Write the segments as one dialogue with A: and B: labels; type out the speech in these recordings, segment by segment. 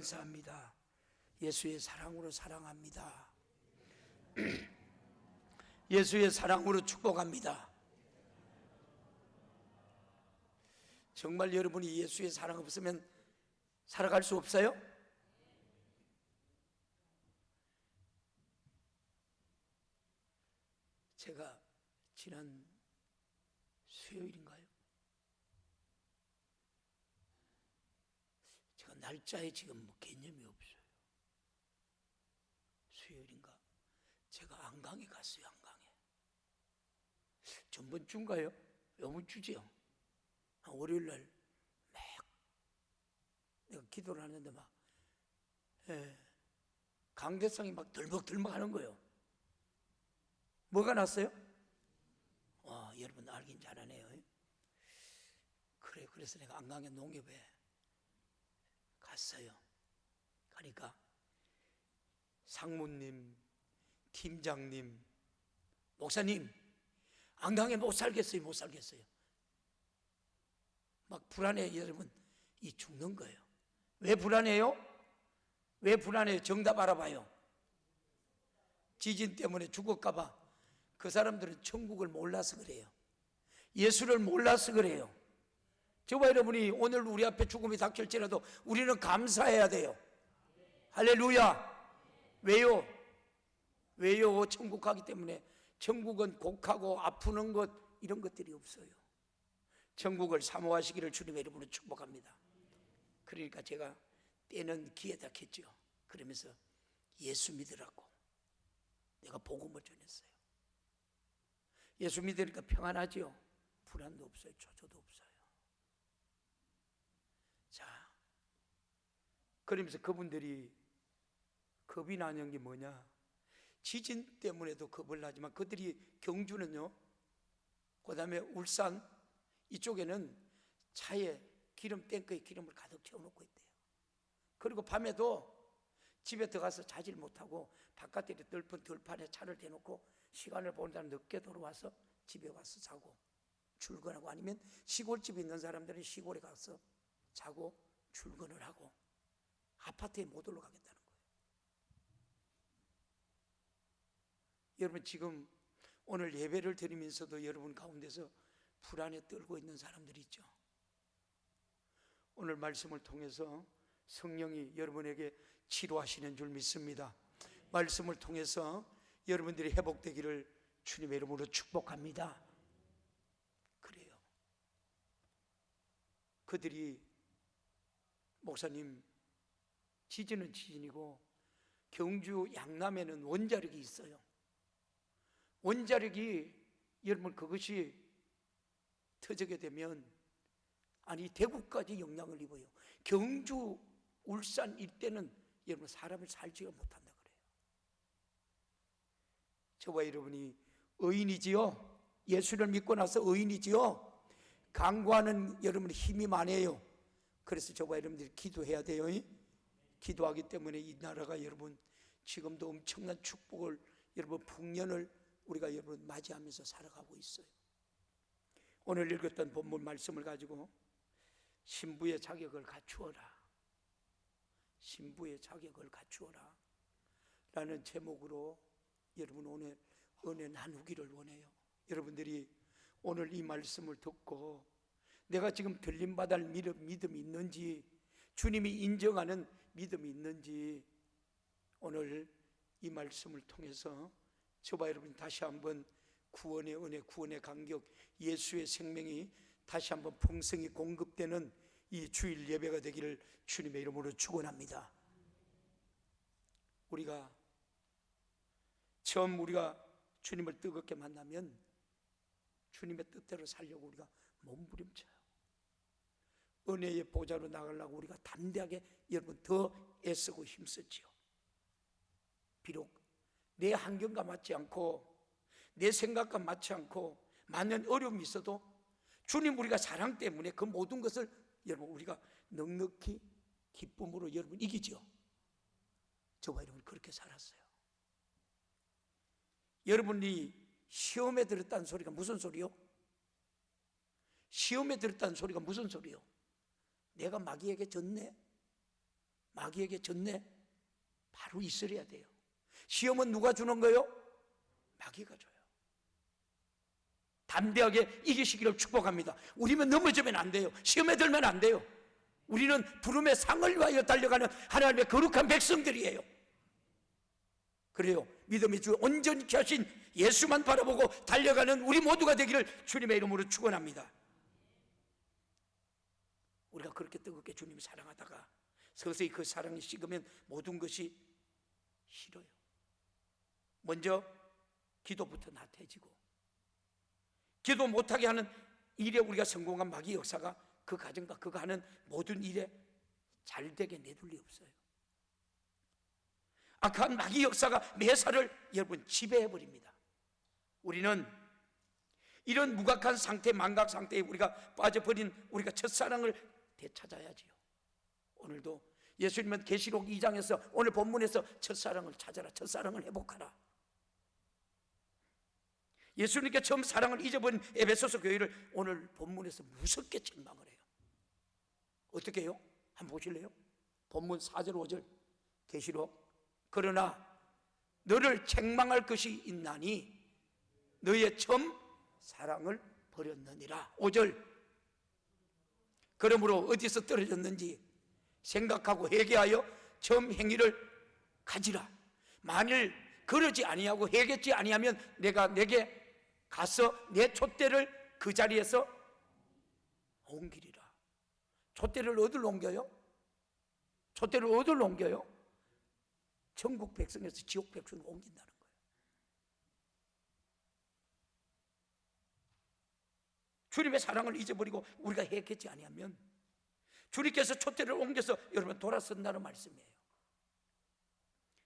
A: 인사합니다. 예수의 사랑으로 사랑합니다. 예수의 사랑으로 축복합니다. 정말 여러분이 예수의 사랑 없으면 살아갈 수 없어요? 제가 지난 수요일인가요? 제가 날짜에 지금 뭐 개념이 없어요. 수요일인가? 제가 안강에 갔어요. 안강에. 전번 주인가요? 요번 주지요. 한 월요일날 막 내가 기도를 하는데 막 강대상이 막 덜벅덜벅 하는 거예요. 뭐가 났어요? 여러분 알긴 잘하네요. 그래서 내가 안강의 농협에 갔어요. 가니까 상무님, 팀장님, 목사님, 안강에 못 살겠어요. 막 불안해. 여러분, 이 죽는 거예요. 왜 불안해요? 왜 불안해요? 정답 알아봐요. 지진 때문에 죽을까봐. 그 사람들은 천국을 몰라서 그래요. 예수를 몰라서 그래요. 저와 여러분이 오늘 우리 앞에 죽음이 닥칠지라도 우리는 감사해야 돼요. 할렐루야. 왜요? 천국 가기 때문에. 천국은 곡하고 아프는 것 이런 것들이 없어요. 천국을 사모하시기를 주님의 이름으로 축복합니다. 그러니까 제가 때는 기회다 했죠. 그러면서 예수 믿으라고 내가 복음을 전했어요. 예수 믿으니까 평안하죠. 불안도 없어요. 초조도 없어요. 자, 그러면서 그분들이 겁이 나는 게 뭐냐? 지진 때문에도 겁을 나지만 그들이 경주는요, 그 다음에 울산 이쪽에는 차에 탱크에 기름을 가득 채워놓고 있대요. 그리고 밤에도 집에 들어가서 자질 못하고 바깥에 넓은 들판에 차를 대놓고 시간을 보는 늦게 돌아와서 집에 와서 자고 출근하고, 아니면 시골집에 있는 사람들은 시골에 가서 자고 출근을 하고 아파트에 못 올라가겠다는 거예요. 여러분, 지금 오늘 예배를 드리면서도 여러분 가운데서 불안에 떨고 있는 사람들이 있죠. 오늘 말씀을 통해서 성령이 여러분에게 치료하시는 줄 믿습니다. 말씀을 통해서 여러분들이 회복되기를 주님의 이름으로 축복합니다. 그래요. 그들이 목사님, 지진은 지진이고 경주 양남에는 원자력이 있어요. 원자력이 여러분 그것이 터지게 되면 대구까지 영향을 입어요. 경주, 울산 일대는 여러분 사람을 살지가 못한다 그래요. 저와 여러분이 의인이지요. 예수를 믿고 나서 의인이지요. 강구하는 여러분의 힘이 많아요. 그래서 저와 여러분들이 기도해야 돼요. 기도하기 때문에 이 나라가 여러분 지금도 엄청난 축복을, 여러분 풍년을 우리가 여러분 맞이하면서 살아가고 있어요. 오늘 읽었던 본문 말씀을 가지고 신부의 자격을 갖추어라, 신부의 자격을 갖추어라 라는 제목으로 여러분 오늘 은혜 나누기를 원해요. 여러분들이 오늘 이 말씀을 듣고 내가 지금 들림받을 믿음이 있는지, 주님이 인정하는 믿음이 있는지, 오늘 이 말씀을 통해서 저와 여러분이 다시 한번 구원의 은혜, 구원의 감격, 예수의 생명이 다시 한번 풍성히 공급되는 이 주일 예배가 되기를 주님의 이름으로 축원합니다. 우리가 주님을 뜨겁게 만나면 주님의 뜻대로 살려고 우리가 몸부림쳐요. 은혜의 보좌로 나가려고 우리가 담대하게 여러분 더 애쓰고 힘쓰지요. 비록 내 환경과 맞지 않고 내 생각과 맞지 않고 많은 어려움이 있어도 주님 우리가 사랑 때문에 그 모든 것을 여러분 우리가 넉넉히 기쁨으로 여러분 이기죠. 저와 여러분 그렇게 살았어요. 여러분이 시험에 들었다는 소리가 무슨 소리요? 시험에 들었다는 소리가 무슨 소리요? 내가 마귀에게 졌네? 마귀에게 졌네? 바로 있으려야 돼요. 시험은 누가 주는 거예요? 마귀가 줘요. 담대하게 이기시기를 축복합니다. 우리는 넘어지면 안 돼요. 시험에 들면 안 돼요. 우리는 부름의 상을 위하여 달려가는 하나님의 거룩한 백성들이에요. 그래요. 믿음의 주 온전히 하신 예수만 바라보고 달려가는 우리 모두가 되기를 주님의 이름으로 축원합니다. 우리가 그렇게 뜨겁게 주님을 사랑하다가 서서히 그 사랑이 식으면 모든 것이 싫어요. 먼저 기도부터 나태해지고, 기도 못하게 하는 일에 우리가 성공한 마귀 역사가 그 가정과 그가 하는 모든 일에 잘되게 내둘 리 없어요. 악한 마귀 역사가 매사를 여러분 지배해버립니다. 우리는 이런 무각한 상태, 망각 상태에 우리가 빠져버린 우리가 첫사랑을 되찾아야지요. 오늘도 예수님은 계시록 2장에서 오늘 본문에서 첫사랑을 찾아라, 첫사랑을 회복하라. 예수님께 처음 사랑을 잊어버린 에베소서 교회를 오늘 본문에서 무섭게 책망을 해요. 어떻게 해요? 한번 보실래요? 본문 4절 5절 계시록, 그러나 너를 책망할 것이 있나니 너의 처음 사랑을 버렸느니라. 5절, 그러므로 어디서 떨어졌는지 생각하고 회개하여 처음 행위를 가지라. 만일 그러지 아니하고 회개치 아니하면 내가 내게 가서 내 촛대를 그 자리에서 옮기리라. 촛대를 어디로 옮겨요? 촛대를 어디로 옮겨요? 천국 백성에서 지옥 백성으로 옮긴다는 거예요. 주님의 사랑을 잊어버리고 우리가 회개치 아니하면 주님께서 촛대를 옮겨서 여러분 돌아선다는 말씀이에요.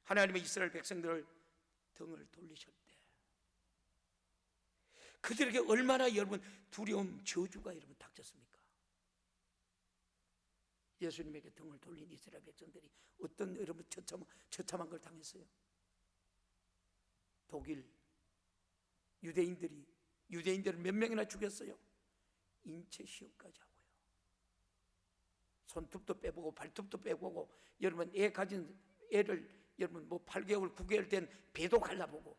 A: 하나님의 이스라엘 백성들을 등을 돌리실 때 그들에게 얼마나 여러분 두려움, 저주가 여러분 닥쳤습니까? 예수님에게 등을 돌린 이스라엘 백성들이 어떤 여러분 처참한 걸 당했어요? 독일 유대인들을 몇 명이나 죽였어요? 인체 시험까지 하고요. 손톱도 빼보고 발톱도 빼보고, 여러분 애 가진 애를 여러분 뭐 8개월 9개월 된 배도 갈라보고,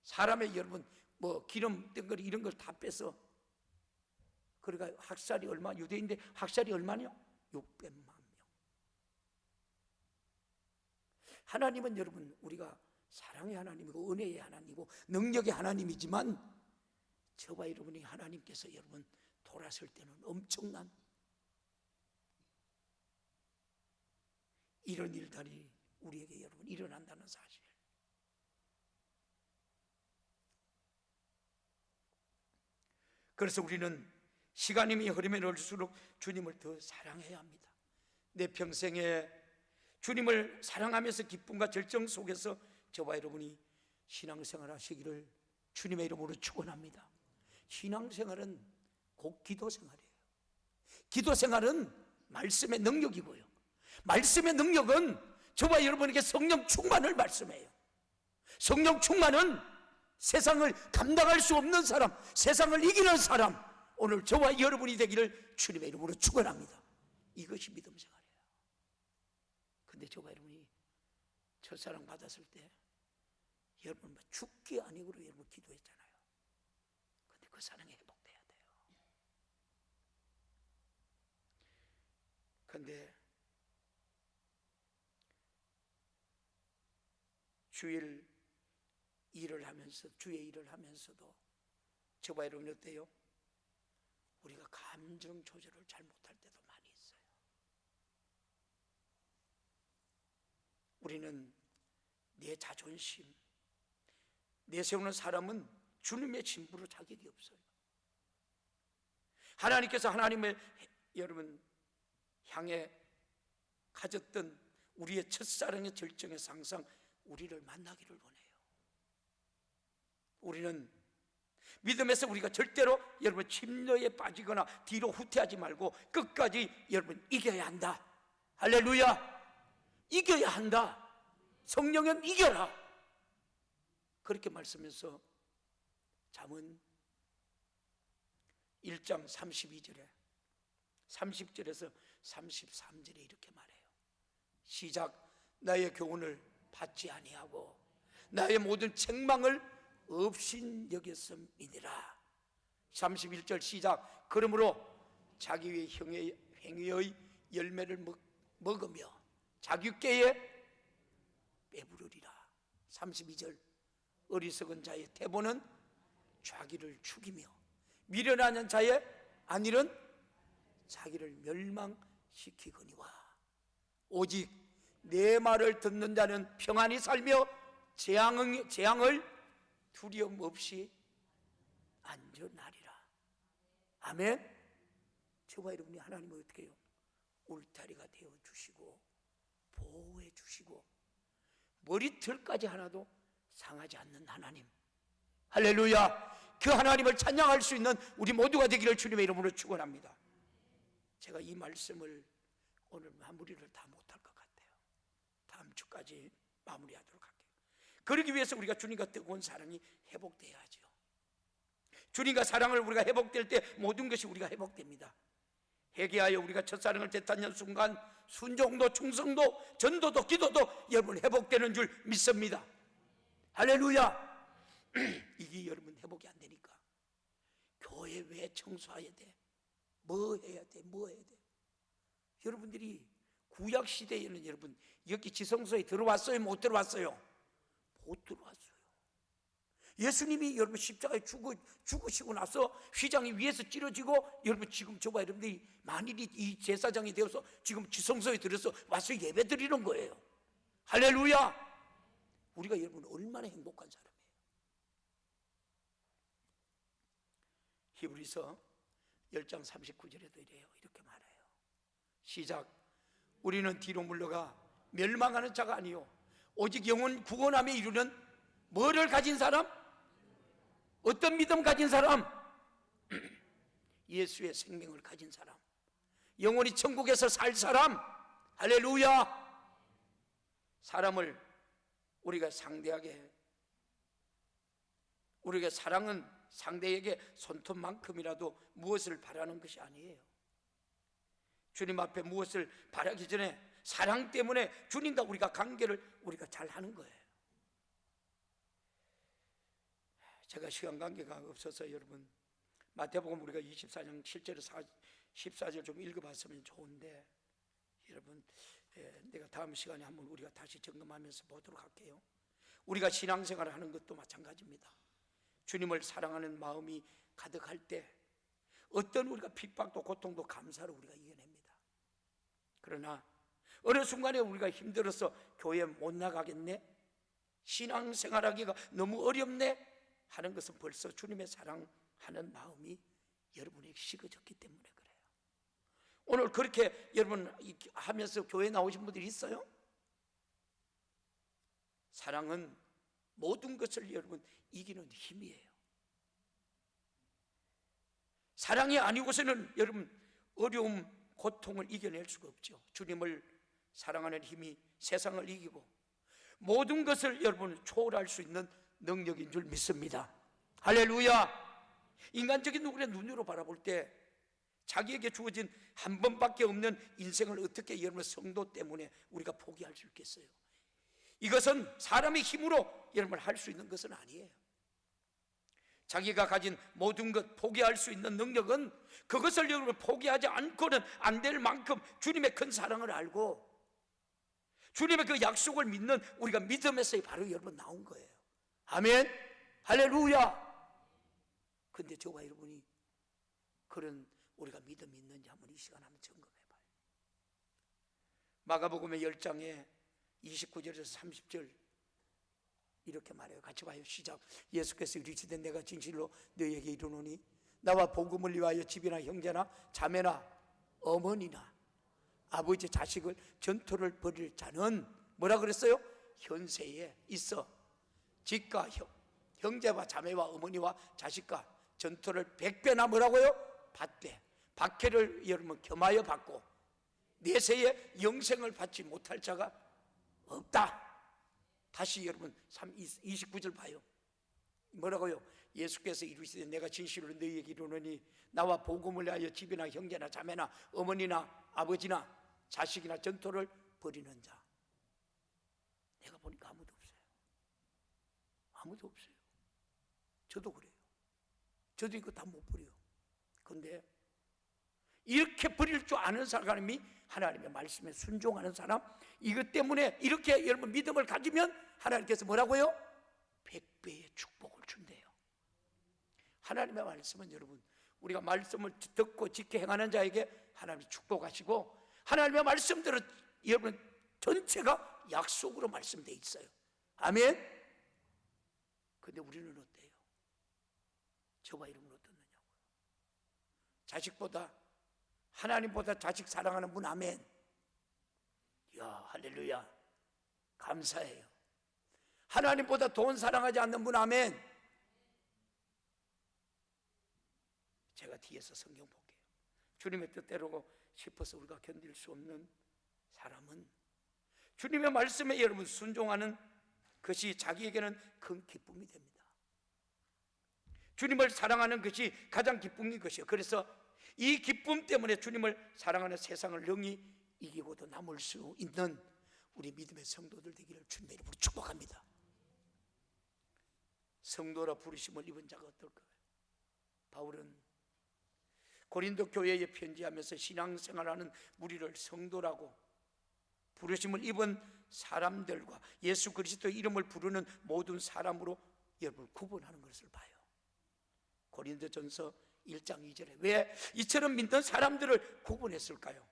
A: 사람의 여러분 뭐 기름 덩어리 이런 걸 다 빼서, 그러니까 학살이 얼마, 유대인들 학살이 얼마냐? 600만 명. 하나님은 여러분 우리가 사랑의 하나님이고 은혜의 하나님이고 능력의 하나님이지만 저와 여러분이 하나님께서 여러분 돌아설 때는 엄청난 이런 일들이 우리에게 여러분 일어난다는 사실. 그래서 우리는 시간이 흐르면 흐를수록 주님을 더 사랑해야 합니다. 내 평생에 주님을 사랑하면서 기쁨과 절정 속에서 저와 여러분이 신앙생활 하시기를 주님의 이름으로 축원합니다. 신앙생활은 곧 기도생활이에요. 기도생활은 말씀의 능력이고요, 말씀의 능력은 저와 여러분에게 성령 충만을 말씀해요. 성령 충만은 세상을 감당할 수 없는 사람, 세상을 이기는 사람, 오늘 저와 여러분이 되기를 주님의 이름으로 축원합니다. 이것이 믿음 생활이에요. 근데 저와 여러분이 첫사랑 받았을 때 여러분 뭐 죽기 아니고로 여러분 기도했잖아요. 근데 그 사랑이 회복돼야 돼요. 근데 주의 일을 하면서도 저와 여러분 어때요? 우리가 감정 조절을 잘 못할 때도 많이 있어요. 우리는 내 자존심, 내세우는 사람은 주님의 신부로 자격이 없어요. 하나님께서 하나님의 여러분 향해 가졌던 우리의 첫사랑의 절정의 상상, 우리를 만나기를 원해요. 우리는 믿음에서 우리가 절대로 여러분 침노에 빠지거나 뒤로 후퇴하지 말고 끝까지 여러분 이겨야 한다. 할렐루야. 이겨야 한다. 성령은 이겨라. 그렇게 말씀해서 잠언 1장 32절에 30절에서 33절에 이렇게 말해요. 시작. 나의 교훈을 받지 아니하고 나의 모든 책망을 없인 여겼음이니라. 31절 시작. 그러므로 자기 위의 행위의 열매를 먹으며 자기께에 배부르리라. 32절. 어리석은 자의 태보는 자기를 죽이며 미련한 자의 안일은 자기를 멸망시키거니와 오직 내 말을 듣는 자는 평안히 살며 재앙을 두려움 없이 안전하리라. 아멘. 저와 여러분이 하나님을 어떻게 해요? 울타리가 되어 주시고 보호해 주시고 머리털까지 하나도 상하지 않는 하나님. 할렐루야. 그 하나님을 찬양할 수 있는 우리 모두가 되기를 주님의 이름으로 축원합니다. 제가 이 말씀을 오늘 마무리를 다 못할 것 같아요. 다음 주까지 마무리하도록 할게요. 그러기 위해서 우리가 주님과 뜨거운 사랑이 회복돼야죠. 주님과 사랑을 우리가 회복될 때 모든 것이 우리가 회복됩니다. 회개하여 우리가 첫사랑을 되찾는 순간 순종도 충성도 전도도 기도도 여러분 회복되는 줄 믿습니다. 할렐루야. 이게 여러분 회복이 안 되니까 교회 왜 청소해야 돼? 뭐 해야 돼? 뭐 해야 돼? 여러분들이 구약 시대에는 여러분 여기 지성소에 들어왔어요? 못 들어왔어요? 못 들어왔어요. 예수님이 여러분 십자가에 죽으시고 나서 휘장이 위에서 찢어지고 여러분 지금 저와 여러분들이 만일이 이 제사장이 되어서 지금 지성소에 들어서 와서 예배 드리는 거예요. 할렐루야. 우리가 여러분 얼마나 행복한 사람이에요. 히브리서 10장 39절에도 이래요. 이렇게 말해요. 시작. 우리는 뒤로 물러가 멸망하는 자가 아니요 오직 영혼 구원함에 이르는 뭐를 가진 사람? 어떤 믿음 가진 사람? 예수의 생명을 가진 사람, 영원히 천국에서 살 사람. 할렐루야. 사람을 우리가 상대하게, 우리가 사랑은 상대에게 손톱만큼이라도 무엇을 바라는 것이 아니에요. 주님 앞에 무엇을 바라기 전에 사랑 때문에 주님과 우리가 관계를 우리가 잘 하는 거예요. 제가 시간 관계가 없어서 여러분 마태복음 우리가 24장 7절에서 14절 좀 읽어봤으면 좋은데 여러분 내가 다음 시간에 한번 우리가 다시 점검하면서 보도록 할게요. 우리가 신앙생활을 하는 것도 마찬가지입니다. 주님을 사랑하는 마음이 가득할 때 어떤 우리가 핍박도 고통도 감사로 우리가 이겨냅니다. 그러나 어느 순간에 우리가 힘들어서 교회 못 나가겠네, 신앙생활하기가 너무 어렵네 하는 것은 벌써 주님의 사랑하는 마음이 여러분에게 식어졌기 때문에 그래요. 오늘 그렇게 여러분 하면서 교회 나오신 분들이 있어요? 사랑은 모든 것을 여러분 이기는 힘이에요. 사랑이 아니고서는 여러분 어려움, 고통을 이겨낼 수가 없죠. 주님을 사랑하는 힘이 세상을 이기고 모든 것을 여러분 초월할 수 있는 능력인 줄 믿습니다. 할렐루야. 인간적인 누구의 눈으로 바라볼 때 자기에게 주어진 한 번밖에 없는 인생을 어떻게 여러분 성도 때문에 우리가 포기할 수 있겠어요? 이것은 사람의 힘으로 여러분 할 수 있는 것은 아니에요. 자기가 가진 모든 것 포기할 수 있는 능력은 그것을 여러분 포기하지 않고는 안 될 만큼 주님의 큰 사랑을 알고 주님의 그 약속을 믿는 우리가 믿음에서 바로 여러분 나온 거예요. 아멘. 할렐루야. 근데 저와 여러분이 그런 우리가 믿음이 있는지 한번 이 시간 한번 점검해봐요. 마가복음의 10장에 29절에서 30절 이렇게 말해요. 같이 봐요. 시작. 예수께서 이르시되 내가 진실로 너희에게 이르노니 나와 복음을 위하여 집이나 형제나 자매나 어머니나 아버지 자식을 전토를 벌일 자는 뭐라 그랬어요? 현세에 있어 집과 형제와 자매와 어머니와 자식과 전토를 100배나 뭐라고요? 받되 박해를 여러분 겸하여 받고 내세에 영생을 받지 못할 자가 없다. 다시 여러분 29절 봐요. 뭐라고요? 예수께서 이르시되 내가 진실로 너희에게 이르노니 나와 복음을 위하여 집이나 형제나 자매나 어머니나 아버지나 자식이나 전토를 벌이는 자 아무도 없어요. 저도 그래요. 저도 이거 다 못 버려요. 근데 이렇게 버릴 줄 아는 사람이 하나님의 말씀에 순종하는 사람, 이것 때문에 이렇게 여러분 믿음을 가지면 하나님께서 뭐라고요? 100배의 축복을 준대요. 하나님의 말씀은 여러분, 우리가 말씀을 듣고 지켜 행하는 자에게 하나님이 축복하시고, 하나님의 말씀들은 여러분 전체가 약속으로 말씀되어 있어요. 아멘. 근데 우리는 어때요? 저와 여러분 어떻느냐고요? 자식보다, 하나님보다 자식 사랑하는 분, 아멘. 이야, 할렐루야, 감사해요. 하나님보다 돈 사랑하지 않는 분, 아멘. 제가 뒤에서 성경 볼게요. 주님의 뜻대로 싶어서 우리가 견딜 수 없는 사람은 주님의 말씀에 여러분 순종하는 것이 자기에게는 큰 기쁨이 됩니다. 주님을 사랑하는 것이 가장 기쁨인 것이에요. 그래서 이 기쁨 때문에 주님을 사랑하는 세상을 능히 이기고도 남을 수 있는 우리 믿음의 성도들 되기를 주님의 이름으로 축복합니다. 성도라 부르심을 입은 자가 어떨까요? 바울은 고린도 교회에 편지하면서 신앙생활하는 무리를 성도라고, 부르심을 입은 사람들과 예수 그리스도의 이름을 부르는 모든 사람으로 여러분 구분하는 것을 봐요. 고린도전서 1장 2절에 왜 이처럼 믿는 사람들을 구분했을까요?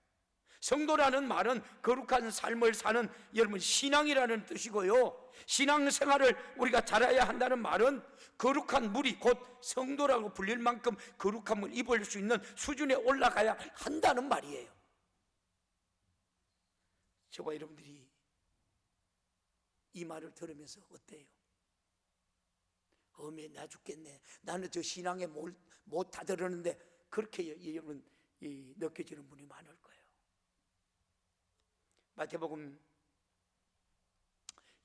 A: 성도라는 말은 거룩한 삶을 사는 여러분 신앙이라는 뜻이고요, 신앙생활을 우리가 잘해야 한다는 말은 거룩한 무리, 곧 성도라고 불릴 만큼 거룩함을 입을 수 있는 수준에 올라가야 한다는 말이에요. 저와 여러분들이 이 말을 들으면서 어때요? 어메 나 죽겠네, 나는 저 신앙에 못 다들었는데, 그렇게 여러분 느껴지는 분이 많을 거예요. 마태복음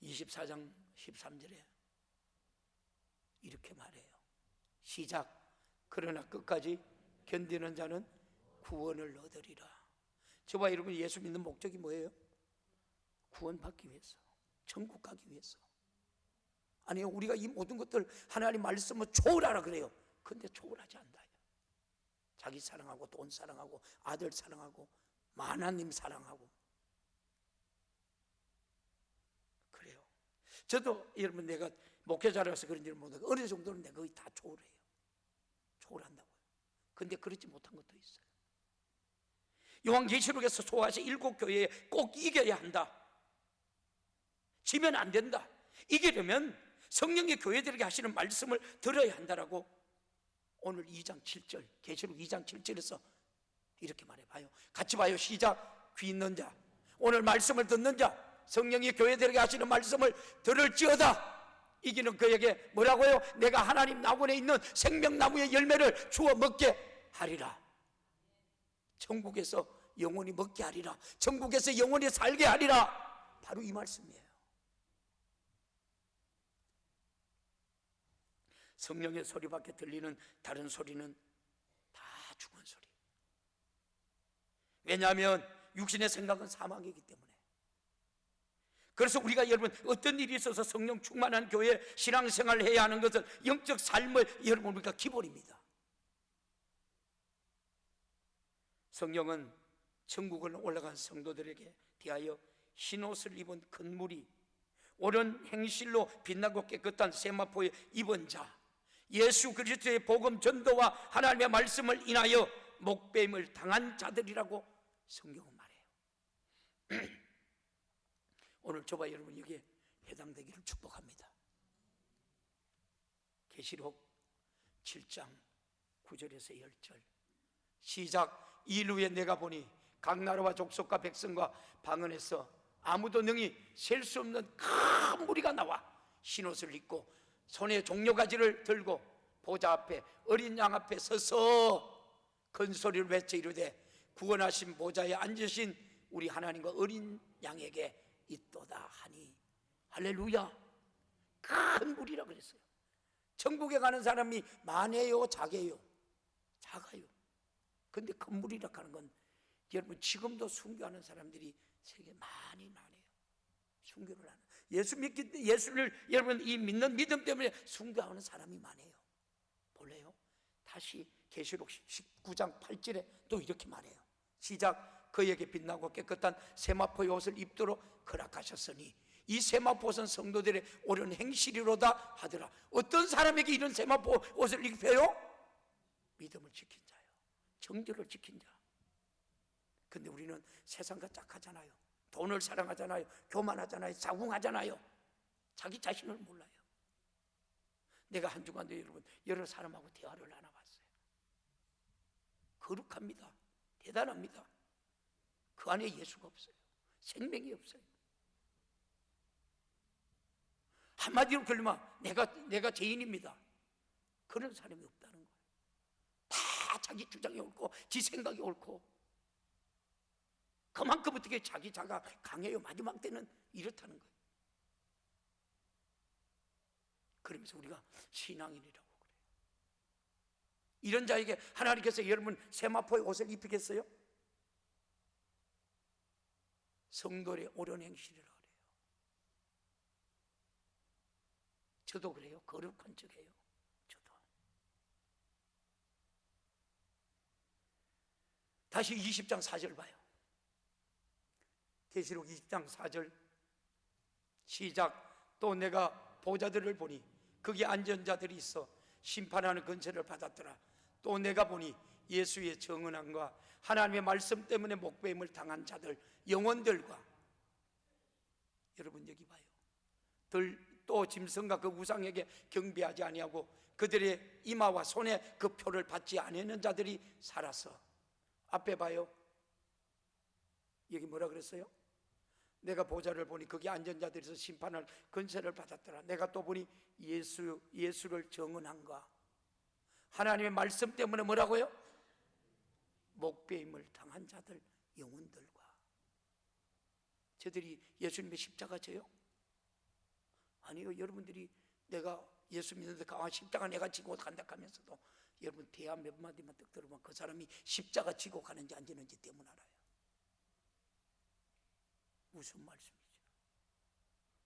A: 24장 13절에 이렇게 말해요. 시작. 그러나 끝까지 견디는 자는 구원을 얻으리라. 저와 여러분 예수 믿는 목적이 뭐예요? 구원받기 위해서, 천국 가기 위해서. 아니요, 우리가 이 모든 것들 하나님 말씀을 초월하라 그래요. 근데 초월하지 않나요? 자기 사랑하고 돈 사랑하고 아들 사랑하고 하나님 사랑하고. 그래요. 저도 여러분 내가 목회자라서 그런지는 모르고 어느 정도는 내가 거의 다 초월해요. 초월한다고요. 근데 그렇지 못한 것도 있어요. 요한계시록에서 소아시 7교회에 꼭 이겨야 한다, 지면 안 된다, 이기려면 성령의 교회들에게 하시는 말씀을 들어야 한다라고 오늘 2장 7절, 계시록 2장 7절에서 이렇게 말해봐요. 같이 봐요. 시작. 귀 있는 자, 오늘 말씀을 듣는 자, 성령의 교회들에게 하시는 말씀을 들을지어다. 이기는 그에게 뭐라고요? 내가 하나님 나원에 있는 생명나무의 열매를 주어 먹게 하리라. 천국에서 영원히 먹게 하리라. 천국에서 영원히 살게 하리라. 바로 이 말씀이에요. 성령의 소리밖에 들리는 다른 소리는 다 죽은 소리. 왜냐하면 육신의 생각은 사망이기 때문에. 그래서 우리가 여러분 어떤 일이 있어서 성령 충만한 교회 신앙생활을 해야 하는 것은 영적 삶을 여러분 우리가 기본입니다. 성령은 천국을 올라간 성도들에게 대하여 흰옷을 입은 큰 무리, 옳은 행실로 빛나고 깨끗한 세마포에 입은 자, 예수 그리스도의 복음 전도와 하나님의 말씀을 인하여 목배임을 당한 자들이라고 성경은 말해요. 오늘 저와 여러분 여기에 해당되기를 축복합니다. 계시록 7장 9절에서 10절 시작. 일 후에 내가 보니 각 나라와 족속과 백성과 방언에서 아무도 능히 셀 수 없는 큰 무리가 나와 흰옷을 입고 손에 종려가지를 들고 보좌 앞에 어린 양 앞에 서서 큰 소리를 외쳐 이르되 구원하신 보좌에 앉으신 우리 하나님과 어린 양에게 있도다 하니. 할렐루야. 큰 무리라 그랬어요. 천국에 가는 사람이 많아요, 작아요? 작아요. 근데 큰 무리라 하는 건 여러분 지금도 순교하는 사람들이 세계 많이 나네요. 순교를 하는. 예수를 여러분 이 믿는 믿음 때문에 숭배하는 사람이 많아요. 볼래요? 다시 계시록 19장 8절에 또 이렇게 말해요. 시작. 그에게 빛나고 깨끗한 세마포의 옷을 입도록 허락하셨으니 이 세마포 옷은 성도들의 옳은 행실이로다 하더라. 어떤 사람에게 이런 세마포 옷을 입혀요? 믿음을 지킨 자요, 정절을 지킨 자. 근데 우리는 세상과 짝하잖아요. 돈을 사랑하잖아요. 교만하잖아요. 자궁하잖아요. 자기 자신을 몰라요. 내가 한 주간도 여러분 여러 사람하고 대화를 나눠봤어요. 거룩합니다. 대단합니다. 그 안에 예수가 없어요. 생명이 없어요. 한마디로 걸리면 내가 죄인입니다. 그런 사람이 없다는 거예요. 다 자기 주장이 옳고 지 생각이 옳고, 그만큼 어떻게 자가 강해요. 마지막 때는 이렇다는 거예요. 그러면서 우리가 신앙인이라고 그래요. 이런 자에게 하나님께서 여러분 세마포의 옷을 입히겠어요? 성도의 옳은 행실이라고 그래요. 저도 그래요. 거룩한 척해요. 저도. 다시 20장 4절 봐요. 계시록 20장 4절 시작. 또 내가 보좌들을 보니 거기 앉은 자들이 있어 심판하는 권세를 받았더라. 또 내가 보니 예수의 정언함과 하나님의 말씀 때문에 목배임을 당한 자들 영혼들과, 여러분 여기 봐요. 또 짐승과 그 우상에게 경배하지 아니하고 그들의 이마와 손에 그 표를 받지 아니하는 자들이 살아서, 앞에 봐요. 여기 뭐라 그랬어요? 내가 보좌를 보니 거기 앉은 자들에서 심판할 권세를 받았더라. 내가 또 보니 예수를 정언한가 하나님의 말씀 때문에 뭐라고요? 목배임을 당한 자들 영혼들과. 저들이 예수님의 십자가 져요? 아니요. 여러분들이 내가 예수 믿는데 십자가 내가 지고 간다 하면서도 여러분 대화 몇 마디만 딱 들으면 그 사람이 십자가 지고 가는지 안 지는지 때문 알아요. 무슨 말씀이죠?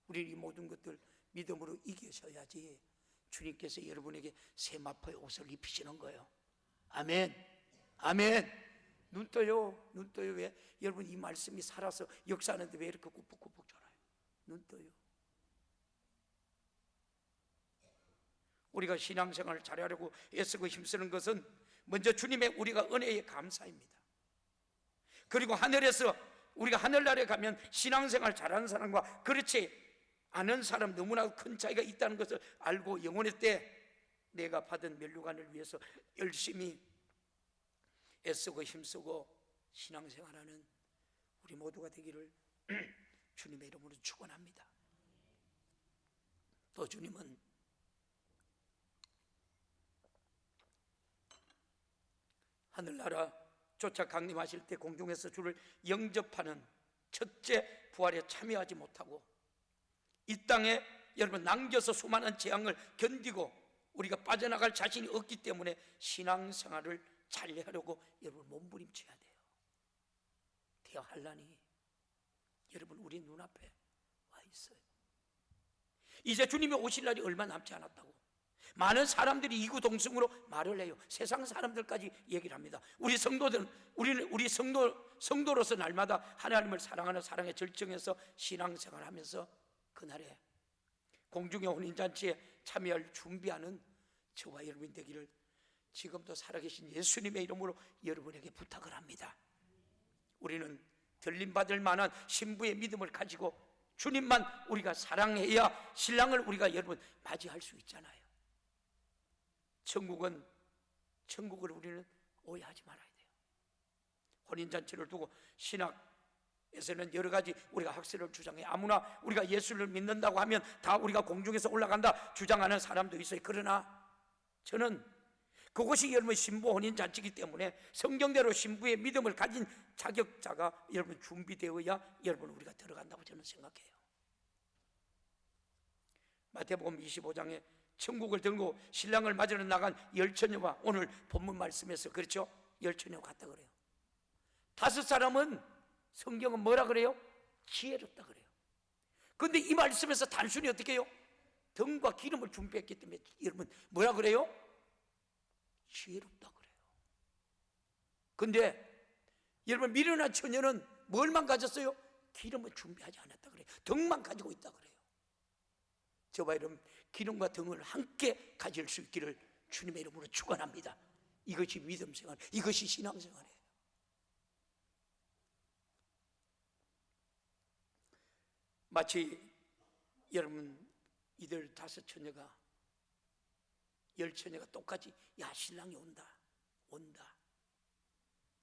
A: 우리는 이 모든 것들 믿음으로 이겨셔야지 주님께서 여러분에게 세마포의 옷을 입히시는 거예요. 아멘. 아멘. 눈 떠요. 눈 떠요. 왜? 여러분 이 말씀이 살아서 역사하는데 왜 이렇게 꾹꾹꾹 졸아요? 눈 떠요. 우리가 신앙생활을 잘하려고 애쓰고 힘쓰는 것은 먼저 주님의 우리가 은혜에 감사입니다. 그리고 하늘에서 우리가 하늘나라에 가면 신앙생활 잘하는 사람과 그렇지 않은 사람 너무나 큰 차이가 있다는 것을 알고 영혼의 때 내가 받은 면류관을 위해서 열심히 애쓰고 힘쓰고 신앙생활하는 우리 모두가 되기를 주님의 이름으로 축원합니다. 또 주님은 하늘나라 쫓아 강림하실 때 공중에서 주를 영접하는 첫째 부활에 참여하지 못하고 이 땅에 여러분 남겨서 수많은 재앙을 견디고 우리가 빠져나갈 자신이 없기 때문에 신앙생활을 잘 하려고 여러분 몸부림쳐야 돼요. 대화하려니 여러분 우리 눈앞에 와 있어요. 이제 주님이 오실 날이 얼마 남지 않았다고 많은 사람들이 이구동성으로 말을 해요. 세상 사람들까지 얘기를 합니다. 우리 성도들은 우리 성도로서 날마다 하나님을 사랑하는 사랑의 절정에서 신앙생활하면서 그날에 공중의 혼인잔치에 참여할 준비하는 저와 여러분이 되기를 지금도 살아계신 예수님의 이름으로 여러분에게 부탁을 합니다. 우리는 들림받을 만한 신부의 믿음을 가지고 주님만 우리가 사랑해야 신랑을 우리가 여러분 맞이할 수 있잖아요. 천국을 우리는 오해하지 말아야 돼요. 혼인잔치를 두고 신학에서는 여러 가지 우리가 학설을 주장해요. 아무나 우리가 예수를 믿는다고 하면 다 우리가 공중에서 올라간다 주장하는 사람도 있어요. 그러나 저는 그것이 여러분 신부 혼인잔치이기 때문에 성경대로 신부의 믿음을 가진 자격자가 여러분 준비되어야 여러분 우리가 들어간다고 저는 생각해요. 마태복음 25장에 천국을 들고 신랑을 맞으러 나간 열처녀와 오늘 본문 말씀에서 그렇죠? 열처녀 같다 그래요. 5 사람은 성경은 뭐라 그래요? 지혜롭다 그래요. 그런데 이 말씀에서 단순히 어떻게 해요? 등과 기름을 준비했기 때문에 여러분 뭐라 그래요? 지혜롭다 그래요. 근데 여러분 미련한 처녀는 뭘만 가졌어요? 기름을 준비하지 않았다 그래요. 등만 가지고 있다 그래요. 저와 여러분 기름과 등을 함께 가질 수 있기를 주님의 이름으로 축원합니다. 이것이 믿음 생활, 이것이 신앙 생활이에요. 마치 여러분 이들 5 처녀가 10 처녀가 똑같이 야 신랑이 온다.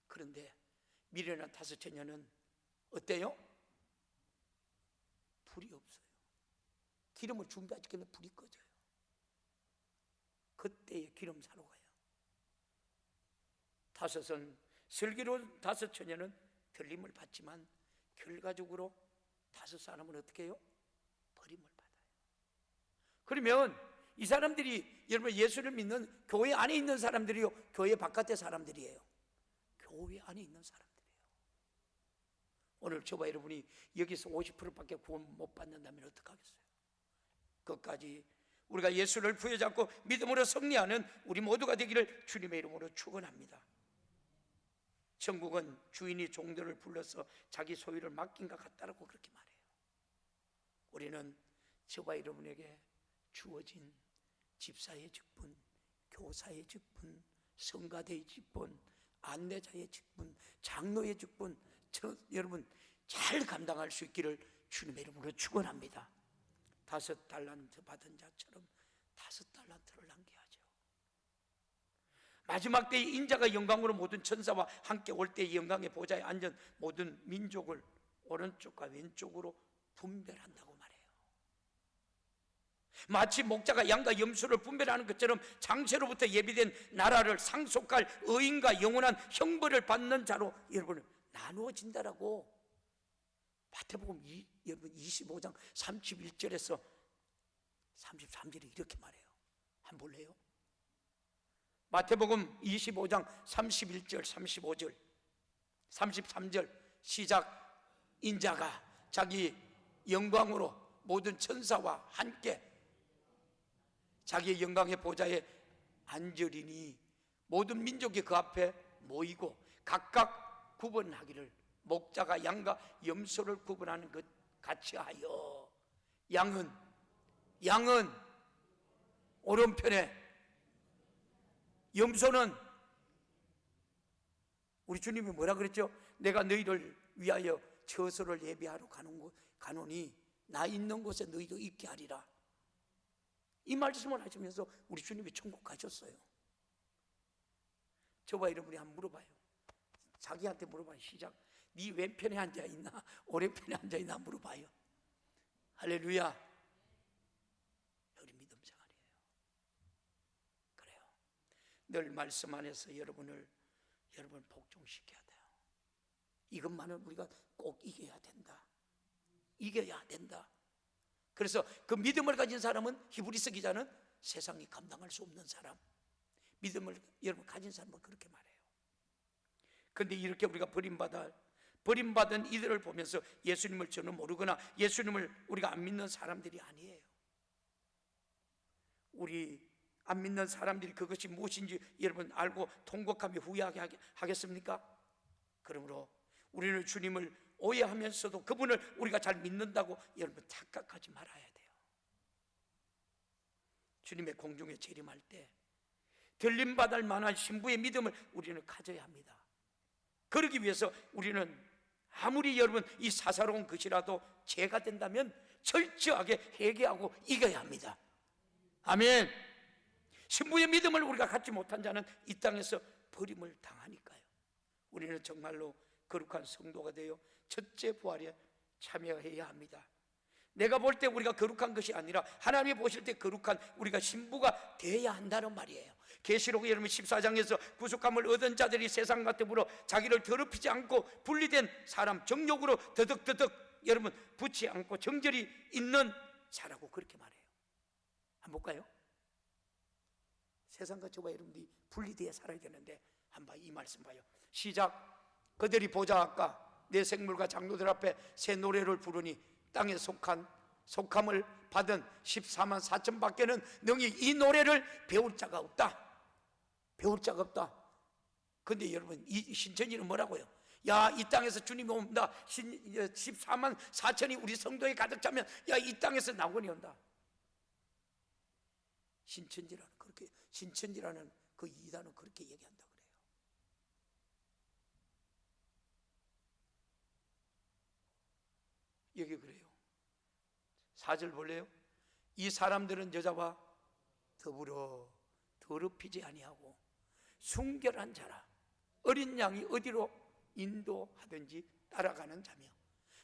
A: 그런데 미련한 5 처녀는 어때요? 불이 없어요. 기름을 준비하지 않으면 불이 꺼져요. 그때에 기름 사러 가요. 5은 슬기로운 5 처녀는 들림을 받지만 결과적으로 5 사람은 어떻게 해요? 버림을 받아요. 그러면 이 사람들이 여러분 예수를 믿는 교회 안에 있는 사람들이요, 교회 바깥의 사람들이에요? 교회 안에 있는 사람들이에요. 오늘 저와 여러분이 여기서 50%밖에 구원 못 받는다면 어떡하겠어요? 끝까지 우리가 예수를 부여잡고 믿음으로 승리하는 우리 모두가 되기를 주님의 이름으로 축원합니다. 천국은 주인이 종들을 불러서 자기 소유를 맡긴 것 같다라고 그렇게 말해요. 우리는 저와 여러분에게 주어진 집사의 직분, 교사의 직분, 성가대의 직분, 안내자의 직분, 장로의 직분, 여러분 잘 감당할 수 있기를 주님의 이름으로 축원합니다. 5 달란트 받은 자처럼 5 달란트를 남겨야죠. 마지막 때에 인자가 영광으로 모든 천사와 함께 올 때의 영광의 보좌에 앉은 모든 민족을 오른쪽과 왼쪽으로 분별한다고 말해요. 마치 목자가 양과 염소를 분별하는 것처럼 장세로부터 예비된 나라를 상속할 의인과 영원한 형벌을 받는 자로 여러분 나누어진다라고 마태복음 여러분 25장 31절에서 33절에 이렇게 말해요. 한번 볼래요? 마태복음 25장 31절 35절 33절 시작. 인자가 자기 영광으로 모든 천사와 함께 자기의 영광의 보좌에 앉으리니 모든 민족이 그 앞에 모이고 각각 구분하기를 목자가 양과 염소를 구분하는 것 같이 하여 양은 오른편에 염소는 우리 주님이 뭐라 그랬죠? 내가 너희를 위하여 처소를 예비하러 가노니 나 있는 곳에 너희도 있게 하리라. 이 말씀을 하시면서 우리 주님이 천국 가셨어요. 저와 여러분이 한번 물어봐요. 자기한테 물어봐요. 시작. 네 왼편에 앉아있나 오른편에 앉아있나 물어봐요. 할렐루야. 우리 믿음 생활이에요. 그래요. 늘 말씀 안에서 여러분을 복종시켜야 돼요. 이것만은 우리가 꼭 이겨야 된다. 그래서 그 믿음을 가진 사람은 히브리서 기자는 세상이 감당할 수 없는 사람, 믿음을 여러분 가진 사람은 그렇게 말해요. 그런데 이렇게 우리가 버림받은 이들을 보면서 예수님을 저는 모르거나 예수님을 우리가 안 믿는 사람들이 아니에요. 우리 안 믿는 사람들이 그것이 무엇인지 여러분 알고 통곡하며 후회하게 하겠습니까? 그러므로 우리는 주님을 오해하면서도 그분을 우리가 잘 믿는다고 여러분 착각하지 말아야 돼요. 주님의 공중에 재림할 때 들림받을 만한 신부의 믿음을 우리는 가져야 합니다. 그러기 위해서 우리는 아무리 여러분 이 사사로운 것이라도 죄가 된다면 철저하게 회개하고 이겨야 합니다. 아멘. 신부의 믿음을 우리가 갖지 못한 자는 이 땅에서 버림을 당하니까요. 우리는 정말로 거룩한 성도가 되어 첫째 부활에 참여해야 합니다. 내가 볼 때 우리가 거룩한 것이 아니라 하나님이 보실 때 거룩한 우리가 신부가 되어야 한다는 말이에요. 계시록 여러분 14장에서 구속함을 얻은 자들이 세상 같으므로 자기를 더럽히지 않고 분리된 사람, 정욕으로 더덕더덕 여러분 붙지 않고 정절이 있는 자라고 그렇게 말해요. 한번 볼까요? 세상과 저와 여러분들이 분리되어 살아야 되는데 한번 이 말씀 봐요. 시작. 그들이 보좌 앞과 내 생물과 장로들 앞에 새 노래를 부르니 땅에 속한 속함을 받은 14만 4천 밖에는 능히 이 노래를 배울 자가 없다. 배울 자가 없다. 근데 여러분, 이 신천지는 뭐라고요? 야, 이 땅에서 주님이 옵니다. 14만 4천이 우리 성도에 가득 차면 야, 이 땅에서 낙원이 온다. 신천지라는 그 이단은 그렇게 얘기한다 그래요. 여기 그래요. 4절 볼래요? 이 사람들은 여자와 더불어 더럽히지 아니하고 순결한 자라. 어린 양이 어디로 인도하든지 따라가는 자며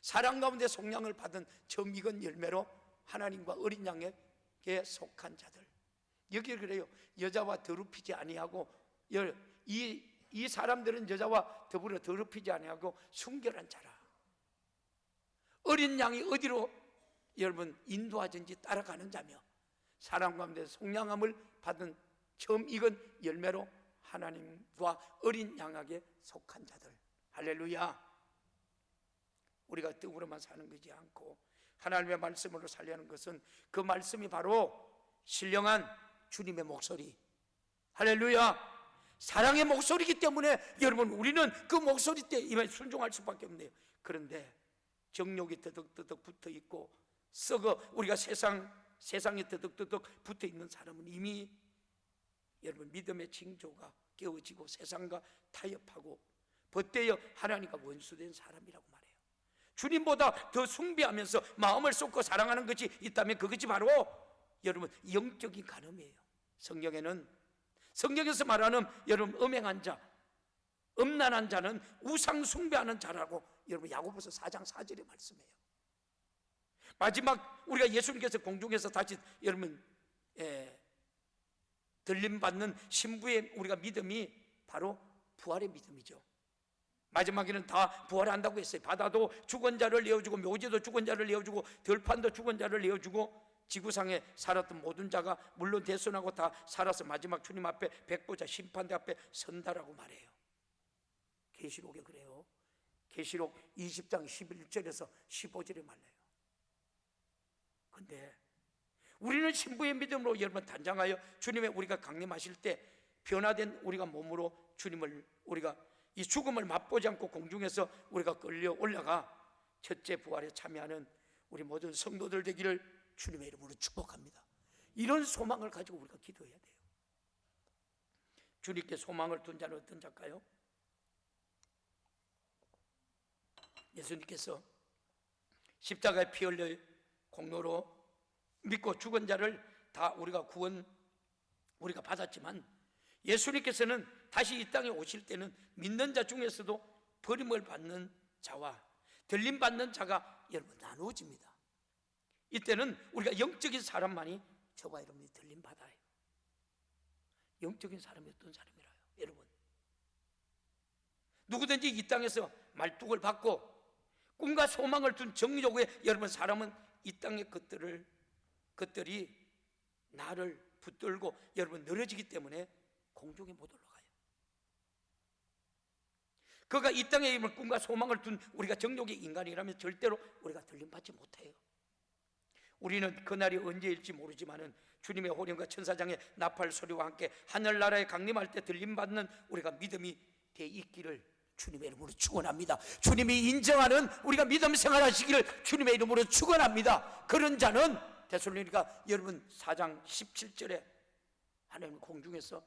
A: 사랑 가운데 속량을 받은 처음 익은 열매로 하나님과 어린 양에게 속한 자들. 여기 그래요. 여자와 더럽히지 아니하고 이 사람들은 여자와 더불어 더럽히지 아니하고 순결한 자라. 어린 양이 어디로 여러분 인도하든지 따라가는 자며 사랑 가운데 속량함을 받은 처음 익은 열매로 하나님과 어린 양에게 속한 자들. 할렐루야. 우리가 떡으로만 사는 것이 않고 하나님의 말씀으로 살려는 것은 그 말씀이 바로 신령한 주님의 목소리. 할렐루야. 사랑의 목소리이기 때문에 여러분, 우리는 그 목소리 때문에 순종할 수밖에 없네요. 그런데 정욕이 더덕더덕 붙어 있고 썩어 우리가 세상에 더덕더덕 붙어 있는 사람은 이미 여러분 믿음의 징조가 깨어지고 세상과 타협하고 벗대어 하나님과 원수된 사람이라고 말해요. 주님보다 더 숭배하면서 마음을 쏟고 사랑하는 것이 있다면 그것이 바로 여러분 영적인 간음이에요. 성경에서 말하는 여러분 음행한 자, 음란한 자는 우상 숭배하는 자라고 여러분 야고보서 4장 4절에 말씀해요. 마지막 우리가 예수님께서 공중에서 다시 여러분 들림받는 신부의 우리가 믿음이 바로 부활의 믿음이죠. 마지막에는 다 부활한다고 했어요. 바다도 죽은 자를 내어주고 묘지도 죽은 자를 내어주고 들판도 죽은 자를 내어주고 지구상에 살았던 모든 자가 물론 대선하고 다 살아서 마지막 주님 앞에 백보자 심판대 앞에 선다라고 말해요. 계시록에 그래요. 계시록 20장 11절에서 15절에 말해요. 근데 우리는 신부의 믿음으로 여러분 단장하여 주님의 우리가 강림하실 때 변화된 우리가 몸으로 주님을 우리가 이 죽음을 맛보지 않고 공중에서 우리가 끌려 올라가 첫째 부활에 참여하는 우리 모든 성도들 되기를 주님의 이름으로 축복합니다. 이런 소망을 가지고 우리가 기도해야 돼요. 주님께 소망을 둔 자는 어떤 자일까요? 예수님께서 십자가에 피 흘려 공로로 믿고 죽은 자를 다 우리가 우리가 받았지만 예수님께서는 다시 이 땅에 오실 때는 믿는 자 중에서도 버림을 받는 자와 들림받는 자가 여러분 나누어집니다. 이때는 우리가 영적인 사람만이 저와 여러분이 들림받아요. 영적인 사람이 어떤 사람이라요? 여러분, 누구든지 이 땅에서 말뚝을 받고 꿈과 소망을 둔 정욕에 여러분 사람은 이 땅의 것들이 나를 붙들고 여러분 늘어지기 때문에 공중에 못 올라가요. 그가 이 땅에 있는 꿈과 소망을 둔 우리가 정욕의 인간이라면 절대로 우리가 들림받지 못해요. 우리는 그날이 언제일지 모르지만은 주님의 호령과 천사장의 나팔 소리와 함께 하늘나라에 강림할 때 들림받는 우리가 믿음이 돼 있기를 주님의 이름으로 축원합니다. 주님이 인정하는 우리가 믿음 생활하시기를 주님의 이름으로 축원합니다. 그런 자는 데살로니가 여러분 4장 17절에 하나님 공중에서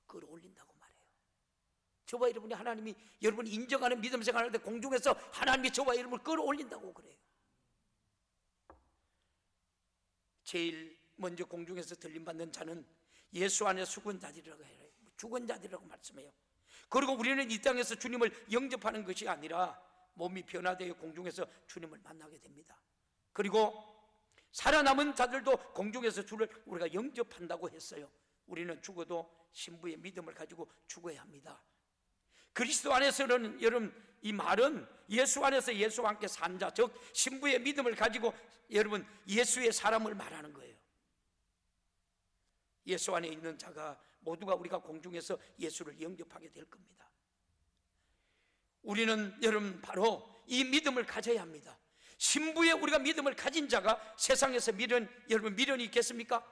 A: 끌어올린다고 말해요. 저와 여러분이 하나님이 여러분이 인정하는 믿음 생활할 때 공중에서 하나님이 저와 여러분을 끌어올린다고 그래요. 제일 먼저 공중에서 들림받는 자는 예수 안에 죽은 자들이라고 해요. 죽은 자들이라고 말씀해요. 그리고 우리는 이 땅에서 주님을 영접하는 것이 아니라 몸이 변화되어 공중에서 주님을 만나게 됩니다. 그리고 살아남은 자들도 공중에서 주를 우리가 영접한다고 했어요. 우리는 죽어도 신부의 믿음을 가지고 죽어야 합니다. 그리스도 안에서는 여러분 이 말은 예수 안에서 예수와 함께 산 자, 즉 신부의 믿음을 가지고 여러분 예수의 사람을 말하는 거예요. 예수 안에 있는 자가 모두가 우리가 공중에서 예수를 영접하게 될 겁니다. 우리는 여러분 바로 이 믿음을 가져야 합니다. 신부에 우리가 믿음을 가진 자가 세상에서 여러분 미련이 있겠습니까?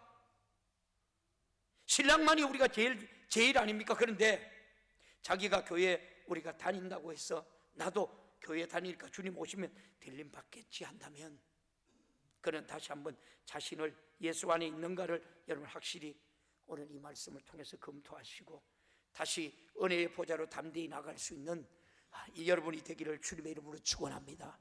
A: 신랑만이 우리가 제일 아닙니까? 그런데 자기가 교회 우리가 다닌다고 해서 나도 교회 다니니까 주님 오시면 들림 받겠지 한다면, 그는 다시 한번 자신을 예수 안에 있는가를 여러분 확실히 오늘 이 말씀을 통해서 검토하시고 다시 은혜의 보좌로 담대히 나갈 수 있는 이 여러분이 되기를 주님의 이름으로 축원합니다.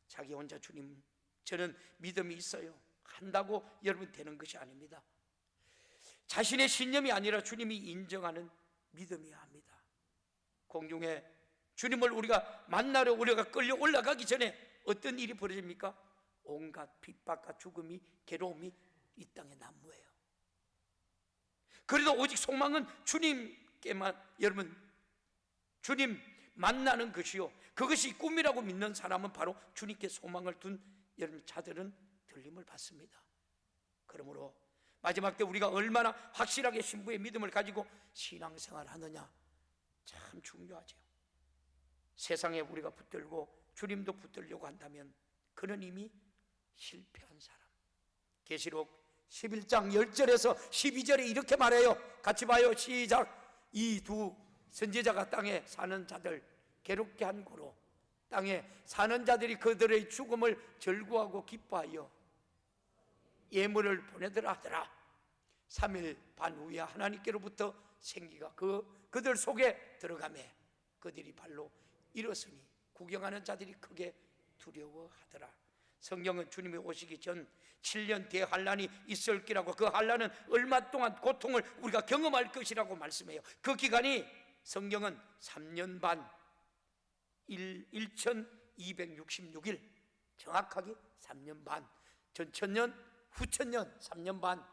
A: 자기 혼자 주님 저는 믿음이 있어요 한다고 여러분 되는 것이 아닙니다. 자신의 신념이 아니라 주님이 인정하는 믿음이어야 합니다. 공중에 주님을 우리가 만나러 우리가 끌려 올라가기 전에 어떤 일이 벌어집니까? 온갖 핍박과 죽음이, 괴로움이 이 땅에 난무해요. 그래도 오직 소망은 주님께만, 여러분 주님 만나는 것이요, 그것이 꿈이라고 믿는 사람은 바로 주님께 소망을 둔 여러분 자들은 들림을 받습니다. 그러므로 마지막 때 우리가 얼마나 확실하게 신부의 믿음을 가지고 신앙생활을 하느냐 참 중요하죠. 세상에 우리가 붙들고 주님도 붙들려고 한다면 그는 이미 실패한 사람. 계시록 11장 10절에서 12절에 이렇게 말해요. 같이 봐요. 시작. 이 두 선지자가 땅에 사는 자들 괴롭게 한 고로 땅에 사는 자들이 그들의 죽음을 절구하고 기뻐하여 예물을 보내더라 하더라. 3일 반 후에 하나님께로부터 생기가 그들 속에 들어가매 그들이 발로 일었으니 구경하는 자들이 크게 두려워하더라. 성경은 주님이 오시기 전 7년 대환란이 있을 기라고, 그 환란은 얼마 동안 고통을 우리가 경험할 것이라고 말씀해요. 그 기간이 성경은 3년 반 1266일, 정확하게 3년 반, 전천년 후천년 3년 반.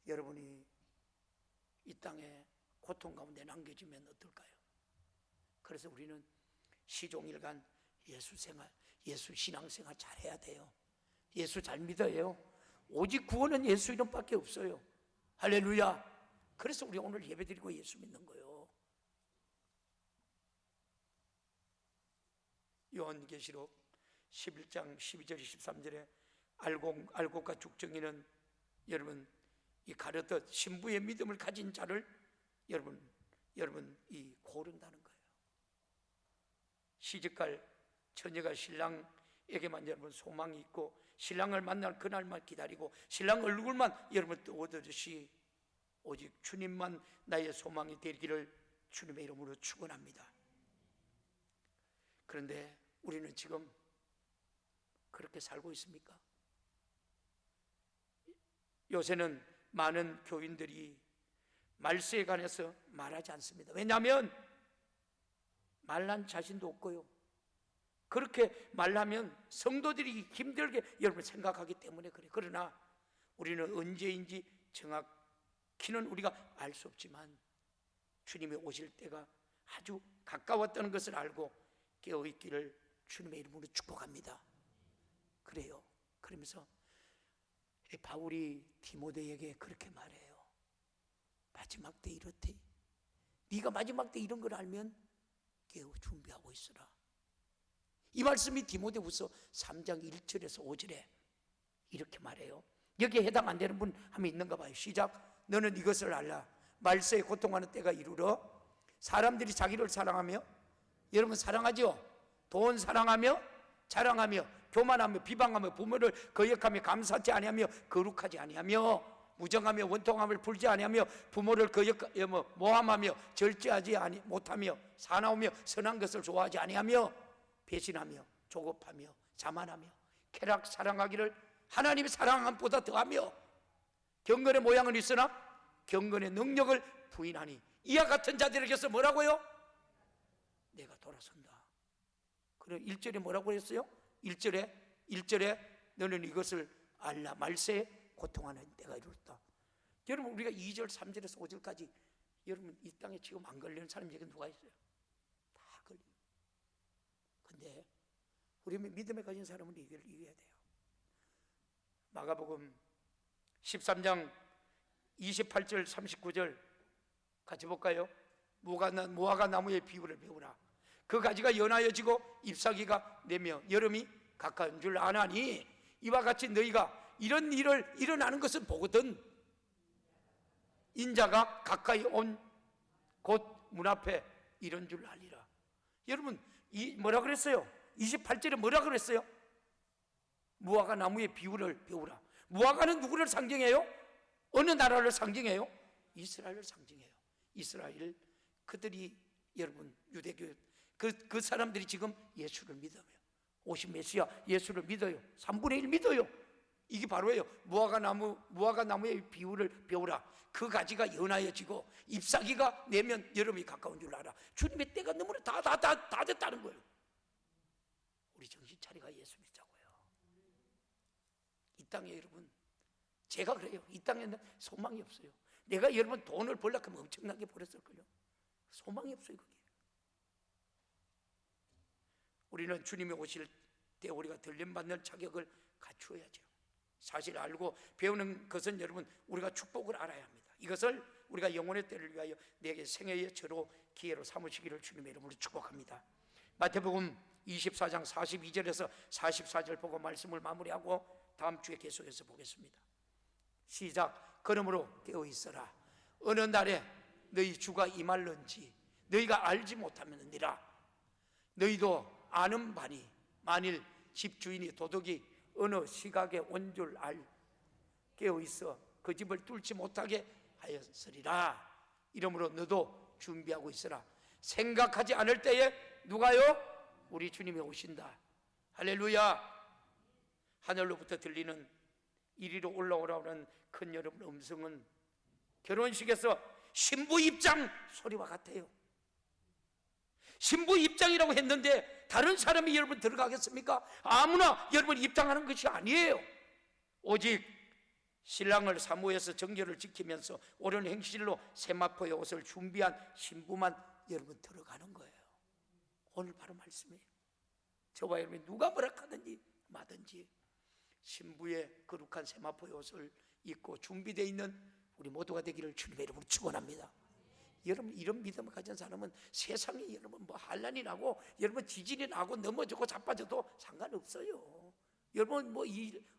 A: 여러분이 이 땅에 고통 가운데 남겨지면 어떨까요? 그래서 우리는 시종일관 예수 생활, 예수 신앙생활 잘해야 돼요. 예수 잘 믿어요. 오직 구원은 예수 이름밖에 없어요. 할렐루야. 그래서 우리 오늘 예배드리고 예수 믿는 거예요. 요한계시록 11장 12절 13절에 알곡과 죽정이는 여러분 이 가르듯 신부의 믿음을 가진 자를 여러분 이 고른다는 거예요. 시집갈 처녀가 신랑에게만 여러분 소망이 있고 신랑을 만날 그날만 기다리고 신랑 얼굴만 여러분 떠오르듯이 오직 주님만 나의 소망이 되기를 주님의 이름으로 축원합니다. 그런데 우리는 지금 그렇게 살고 있습니까? 요새는 많은 교인들이 말세에 관해서 말하지 않습니다. 왜냐하면 말란 자신도 없고요, 그렇게 말하면 성도들이 힘들게 여러분 생각하기 때문에 그래요. 그러나 우리는 언제인지 정확히는 우리가 알 수 없지만 주님이 오실 때가 아주 가까웠다는 것을 알고 깨어있기를 주님의 이름으로 축복합니다. 그래요. 그러면서 바울이 디모데에게 그렇게 말해요. 마지막 때 이렇대. 네가 마지막 때 이런 걸 알면 깨어 준비하고 있으라. 이 말씀이 디모데후서 3장 1절에서 5절에 이렇게 말해요. 여기에 해당 안 되는 분 한번 있는가 봐요. 시작. 너는 이것을 알라. 말세에 고통하는 때가 이르러 사람들이 자기를 사랑하며, 여러분 사랑하죠? 돈 사랑하며 자랑하며 교만하며 비방하며 부모를 거역하며 감사치 아니하며 거룩하지 아니하며 무정하며 원통함을 풀지 아니하며 부모를 모함하며 절제하지 못하며 사나우며 선한 것을 좋아하지 아니하며 배신하며 조급하며 자만하며 쾌락 사랑하기를 하나님의 사랑함보다 더하며 경건의 모양은 있으나 경건의 능력을 부인하니 이와 같은 자들에게서 뭐라고요? 내가 돌아선다. 그럼 1절에 뭐라고 했어요? 1절에 너는 이것을 알라. 말세에 고통하는 때가 이르렀다. 여러분 우리가 2절 3절에서 5절까지 여러분 이 땅에 지금 안 걸리는 사람이 여기 누가 있어요? 다 걸려요. 근데 우리 믿음에 가진 사람은 이걸 이겨야 돼요. 마가복음 13장 28절 39절 같이 볼까요? 무화과 나무의 비유를 배우라. 그 가지가 연하여지고 잎사귀가 내며 여름이 가까운 줄 아나니 이와 같이 너희가 이런 일을 일어나는 것을 보거든 인자가 가까이 온 곧 문 앞에 이런 줄 알리라. 여러분 뭐라 그랬어요? 28절에 뭐라 그랬어요? 무화과 나무의 비유를 배우라. 무화과는 누구를 상징해요? 어느 나라를 상징해요? 이스라엘을 상징해요. 이스라엘, 그들이 여러분 유대교 그 사람들이 지금 예수를 믿어요. 오신 메시아 예수를 믿어요. 3분의 1 믿어요. 이게 바로예요. 무화과 나무의 비유를 배우라. 그 가지가 연하여지고 잎사귀가 내면 여름이 가까운 줄 알아. 주님의 때가 너무나 다 됐다는 거예요. 우리 정신 차리가 예수 믿자고요. 이 땅에 여러분, 제가 그래요. 이 땅에는 소망이 없어요. 내가 여러분 돈을 벌려고 하면 엄청나게 벌었을걸요. 소망이 없어요. 그게. 우리는 주님이 오실 때 우리가 들림받는 자격을 갖추어야죠. 사실 알고 배우는 것은 여러분 우리가 축복을 알아야 합니다. 이것을 우리가 영혼의 때를 위하여 내게 생애의 저로 기회로 삼으시기를 주님의 이름으로 축복합니다. 마태복음 24장 42절에서 44절 보고 말씀을 마무리하고 다음 주에 계속해서 보겠습니다. 시작. 그러므로 깨어 있어라. 어느 날에 너희 주가 임할런지 너희가 알지 못하면니라. 너희도 아는 바니 만일 집주인이 도둑이 어느 시각에 온 줄 깨어 있어 그 집을 뚫지 못하게 하였으리라. 이러므로 너도 준비하고 있어라. 생각하지 않을 때에 누가요? 우리 주님이 오신다. 할렐루야. 하늘로부터 들리는 이리로 올라오라는 큰 여러분 음성은 결혼식에서 신부 입장 소리와 같아요. 신부 입장이라고 했는데 다른 사람이 여러분 들어가겠습니까? 아무나 여러분 입장하는 것이 아니에요. 오직 신랑을 사모해서 정결을 지키면서 옳은 행실로 세마포의 옷을 준비한 신부만 여러분 들어가는 거예요. 오늘 바로 말씀이에요. 저와 여러분이 누가 뭐라 하든지 마든지 신부의 거룩한 세마포의 옷을 입고 준비되어 있는 우리 모두가 되기를 주님의 이름으로 축원합니다. 여러분 이런 믿음을 가진 사람은 세상에 여러분 뭐 환난이 나고 여러분 지진이 나고 넘어지고 자빠져도 상관없어요. 여러분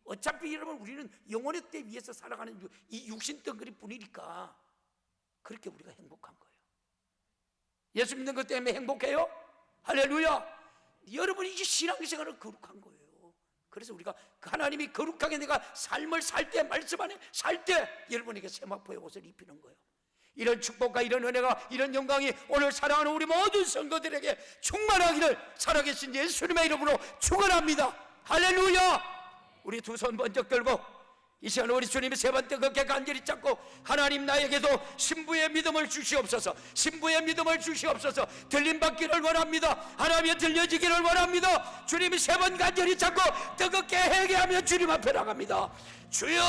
A: 어차피 여러분 우리는 영혼의 때 위해서 살아가는 이 육신 덩어리 뿐이니까 그렇게 우리가 행복한 거예요. 예수 믿는 것 때문에 행복해요? 할렐루야. 여러분이 이게 신앙생활은 거룩한 거예요. 그래서 우리가 하나님이 거룩하게 내가 삶을 살 때 말씀 안에 살 때 여러분에게 세마포의 옷을 입히는 거예요. 이런 축복과 이런 은혜가 이런 영광이 오늘 사랑하는 우리 모든 성도들에게 충만하기를 살아계신 예수님의 이름으로 축원합니다. 할렐루야. 우리 두 손 번쩍 들고 이 시간 우리 주님이 세 번 뜨겁게 간절히 잡고 하나님 나에게도 신부의 믿음을 주시옵소서. 신부의 믿음을 주시옵소서. 들림받기를 원합니다. 하나님의 들려지기를 원합니다. 주님이 세 번 간절히 잡고 뜨겁게 회개하며 주님 앞에 나갑니다. 주여.